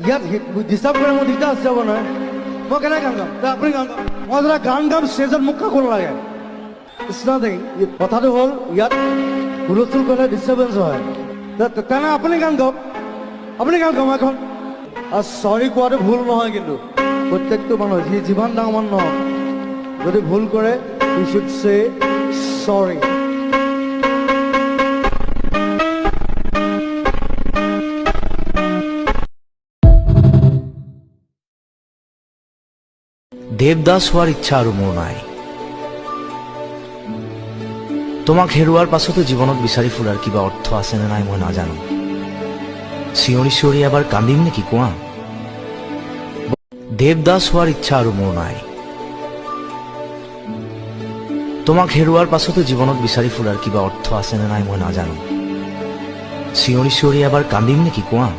ইয়াত ডিষ্টাৰ্ব কৰে মোৰ দিগদাৰ আছে যাব নহয় মই কেনেকৈ গান গাম আপুনি গান গাম মই যেতিয়া গান গাম ষ্টেজত মোক কাকো নালাগে ইছনাথিং কথাটো হ'ল ইয়াত হুলস্থুল কৰিলে ডিষ্টাৰ্বেঞ্চ হয় তেনে আপুনি গান গাওক মই এখন চৰি কোৱাটো ভুল নহয় কিন্তু প্ৰত্যেকটো মানুহ যিমান ডাঙৰ মানুহ নহওক যদি ভুল কৰে ইউ শুড চে চৰি দেৱদাস হোৱাৰ ইচ্ছা আৰু মোৰ নাই তোমাক হেৰুৱাৰ পাছতো জীৱনত বিচাৰি ফুৰাৰ কিবা অৰ্থ আছে নে নাই মই নাজানো চিঞৰি চিঞৰি এবাৰ কান্দিম নেকি কোৱা দেৱদাস হোৱাৰ ইচ্ছা আৰু মোৰ নাই তোমাক হেৰুৱাৰ পাছতো জীৱনত বিচাৰি ফুৰাৰ কিবা অৰ্থ আছে নে নাই মই নাজানো চিঞৰি চিঞৰি এবাৰ কান্দিম নেকি কোৱা